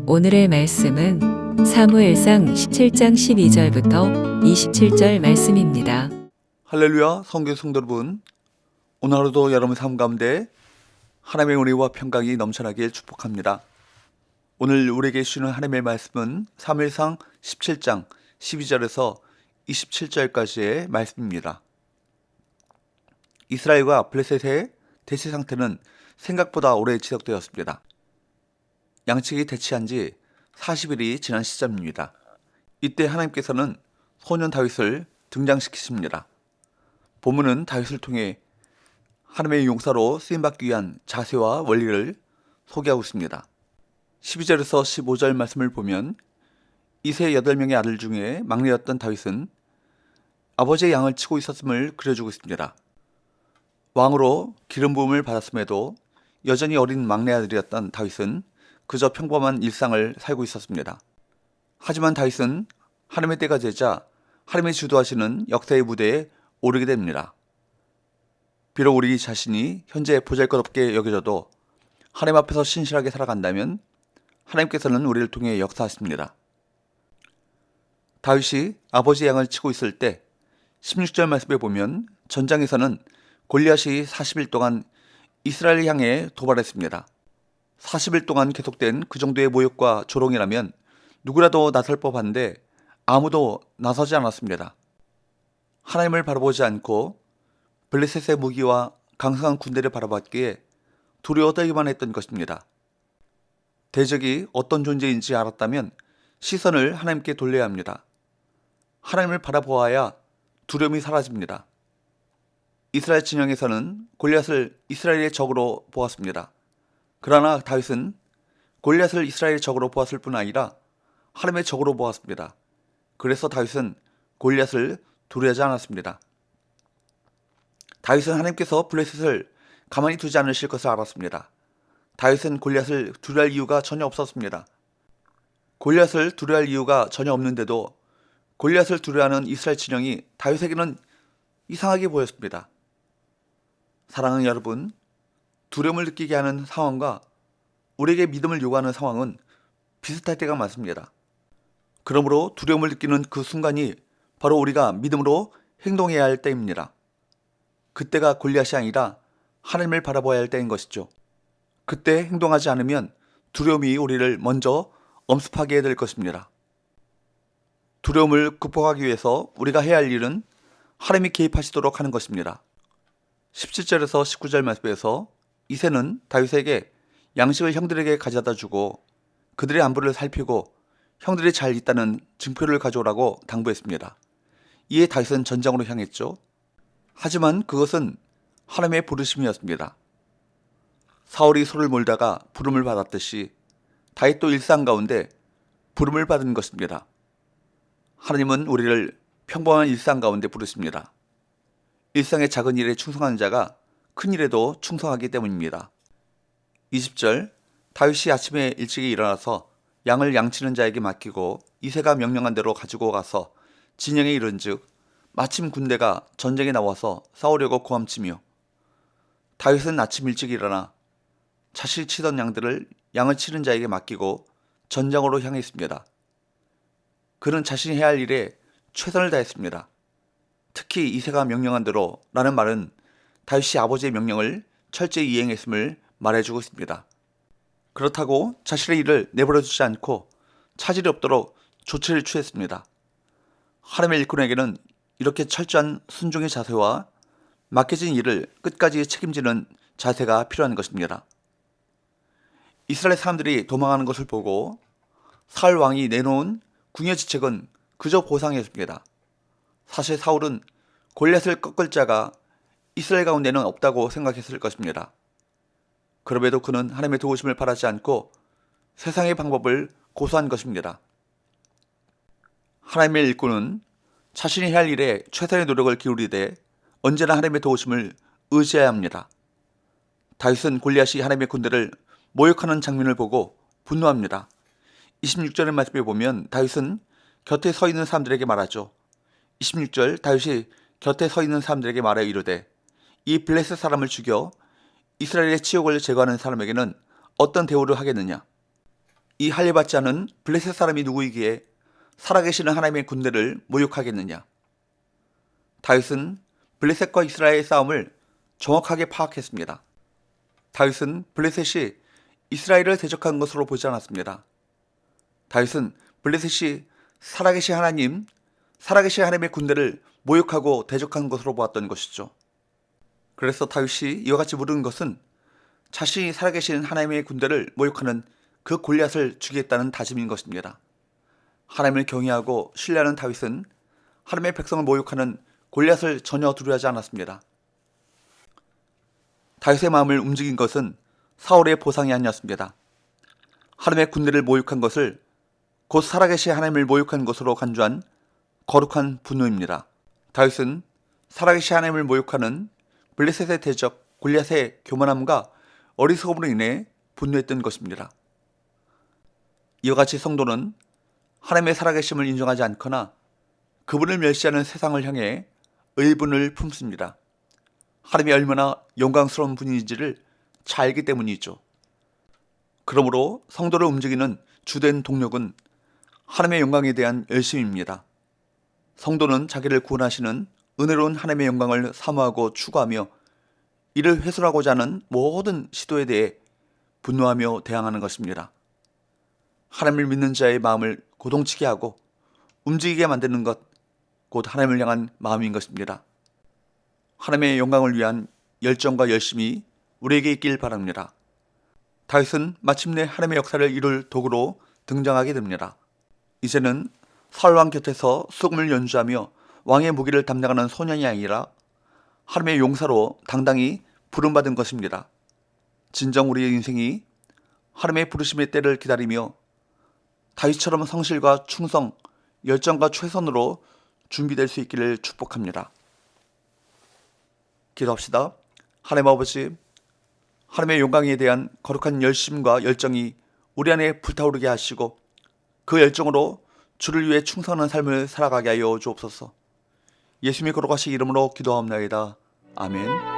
오늘의 말씀은 사무엘상 17장 12절부터 27절 말씀입니다. 할렐루야, 성교 성도 여러분, 오늘 하루도 여러분 삶 가운데 하나님의 은혜와 평강이 넘쳐나길 축복합니다. 오늘 우리에게 주시는 하나님의 말씀은 사무엘상 17장 12절에서 27절까지의 말씀입니다. 이스라엘과 블레셋의 대치 상태는 생각보다 오래 지속되었습니다. 양측이 대치한 지 40일이 지난 시점입니다. 이때 하나님께서는 소년 다윗을 등장시키십니다. 본문은 다윗을 통해 하나님의 용사로 쓰임받기 위한 자세와 원리를 소개하고 있습니다. 12절에서 15절 말씀을 보면 이세 8명의 아들 중에 막내였던 다윗은 아버지의 양을 치고 있었음을 그려주고 있습니다. 왕으로 기름 부음을 받았음에도 여전히 어린 막내 아들이었던 다윗은 그저 평범한 일상을 살고 있었습니다. 하지만 다윗은 하나님의 때가 되자 하나님의 주도하시는 역사의 무대에 오르게 됩니다. 비록 우리 자신이 현재 보잘것없게 여겨져도 하나님 앞에서 신실하게 살아간다면 하나님께서는 우리를 통해 역사하십니다. 다윗이 아버지의 양을 치고 있을 때 16절 말씀에 보면 전장에서는 골리앗이 40일 동안 이스라엘을 향해 도발했습니다. 40일 동안 계속된 그 정도의 모욕과 조롱이라면 누구라도 나설 법한데 아무도 나서지 않았습니다. 하나님을 바라보지 않고 블레셋의 무기와 강성한 군대를 바라봤기에 두려워 떨기만 했던 것입니다. 대적이 어떤 존재인지 알았다면 시선을 하나님께 돌려야 합니다. 하나님을 바라보아야 두려움이 사라집니다. 이스라엘 진영에서는 골리앗을 이스라엘의 적으로 보았습니다. 그러나 다윗은 골리앗을 이스라엘의 적으로 보았을 뿐 아니라 하나님의 적으로 보았습니다. 그래서 다윗은 골리앗을 두려워하지 않았습니다. 다윗은 하나님께서 블레셋을 가만히 두지 않으실 것을 알았습니다. 다윗은 골리앗을 두려워할 이유가 전혀 없었습니다. 골리앗을 두려워할 이유가 전혀 없는데도 골리앗을 두려워하는 이스라엘 진영이 다윗에게는 이상하게 보였습니다. 사랑하는 여러분, 두려움을 느끼게 하는 상황과 우리에게 믿음을 요구하는 상황은 비슷할 때가 많습니다. 그러므로 두려움을 느끼는 그 순간이 바로 우리가 믿음으로 행동해야 할 때입니다. 그때가 골리앗이 아니라 하나님을 바라봐야 할 때인 것이죠. 그때 행동하지 않으면 두려움이 우리를 먼저 엄습하게 될 것입니다. 두려움을 극복하기 위해서 우리가 해야 할 일은 하나님이 개입하시도록 하는 것입니다. 17절에서 19절 말씀에서 이새는 다윗에게 양식을 형들에게 가져다 주고 그들의 안부를 살피고 형들이 잘 있다는 증표를 가져오라고 당부했습니다. 이에 다윗은 전장으로 향했죠. 하지만 그것은 하나님의 부르심이었습니다. 사울이 소를 몰다가 부름을 받았듯이 다윗도 일상 가운데 부름을 받은 것입니다. 하나님은 우리를 평범한 일상 가운데 부르십니다. 일상의 작은 일에 충성하는 자가 큰 일에도 충성하기 때문입니다. 20절, 다윗이 아침에 일찍이 일어나서 양을 양치는 자에게 맡기고 이새가 명령한 대로 가지고 가서 진영에 이른즉 마침 군대가 전쟁에 나와서 싸우려고 고함치며 다윗은 아침 일찍 일어나 자신이 치던 양들을 양을 치는 자에게 맡기고 전장으로 향했습니다. 그는 자신이 해야 할 일에 최선을 다했습니다. 특히 이새가 명령한 대로 라는 말은 다윗이 아버지의 명령을 철저히 이행했음을 말해주고 있습니다. 그렇다고 자신의 일을 내버려두지 않고 차질이 없도록 조치를 취했습니다. 하나님의 일꾼에게는 이렇게 철저한 순종의 자세와 맡겨진 일을 끝까지 책임지는 자세가 필요한 것입니다. 이스라엘 사람들이 도망하는 것을 보고 사울 왕이 내놓은 궁여지책은 그저 보상이었습니다. 사실 사울은 골리앗을 꺾을 자가 이스라엘 가운데는 없다고 생각했을 것입니다. 그럼에도 그는 하나님의 도우심을 바라지 않고 세상의 방법을 고수한 것입니다. 하나님의 일꾼은 자신이 해야 할 일에 최선의 노력을 기울이되 언제나 하나님의 도우심을 의지해야 합니다. 다윗은 골리앗이 하나님의 군대를 모욕하는 장면을 보고 분노합니다. 26절의 말씀에 보면 다윗은 곁에 서 있는 사람들에게 말하죠. 26절, 다윗이 곁에 서 있는 사람들에게 말하여 이르되 이 블레셋 사람을 죽여 이스라엘의 치욕을 제거하는 사람에게는 어떤 대우를 하겠느냐? 이 할례받지 않은 블레셋 사람이 누구이기에 살아계시는 하나님의 군대를 모욕하겠느냐? 다윗은 블레셋과 이스라엘의 싸움을 정확하게 파악했습니다. 다윗은 블레셋이 이스라엘을 대적한 것으로 보지 않았습니다. 다윗은 블레셋이 살아계신 하나님의 군대를 모욕하고 대적한 것으로 보았던 것이죠. 그래서 다윗이 이와 같이 물은 것은 자신이 살아계신 하나님의 군대를 모욕하는 그 골리앗을 죽이겠다는 다짐인 것입니다. 하나님을 경외하고 신뢰하는 다윗은 하나님의 백성을 모욕하는 골리앗을 전혀 두려워하지 않았습니다. 다윗의 마음을 움직인 것은 사울의 보상이 아니었습니다. 하나님의 군대를 모욕한 것을 곧 살아계신 하나님을 모욕한 것으로 간주한 거룩한 분노입니다. 다윗은 살아계신 하나님을 모욕하는 블레셋의 대적 골리앗의 교만함과 어리석음으로 인해 분노했던 것입니다. 이와 같이 성도는 하나님의 살아계심을 인정하지 않거나 그분을 멸시하는 세상을 향해 의분을 품습니다. 하나님이 얼마나 영광스러운 분인지를 잘 알기 때문이죠. 그러므로 성도를 움직이는 주된 동력은 하나님의 영광에 대한 열심입니다. 성도는 자기를 구원하시는 은혜로운 하나님의 영광을 사모하고 추구하며 이를 훼손하고자 하는 모든 시도에 대해 분노하며 대항하는 것입니다. 하나님을 믿는 자의 마음을 고동치게 하고 움직이게 만드는 것, 곧 하나님을 향한 마음인 것입니다. 하나님의 영광을 위한 열정과 열심이 우리에게 있길 바랍니다. 다윗은 마침내 하나님의 역사를 이룰 도구로 등장하게 됩니다. 이제는 사울왕 곁에서 수금을 연주하며 왕의 무기를 담당하는 소년이 아니라 하나님의 용사로 당당히 부름받은 것입니다. 진정 우리의 인생이 하나님의 부르심의 때를 기다리며 다윗처럼 성실과 충성, 열정과 최선으로 준비될 수 있기를 축복합니다. 기도합시다. 하나님 아버지, 하나님의 영광에 대한 거룩한 열심과 열정이 우리 안에 불타오르게 하시고 그 열정으로 주를 위해 충성하는 삶을 살아가게 하여 주옵소서. 예수님의 거룩하신 이름으로 기도하옵나이다. 아멘.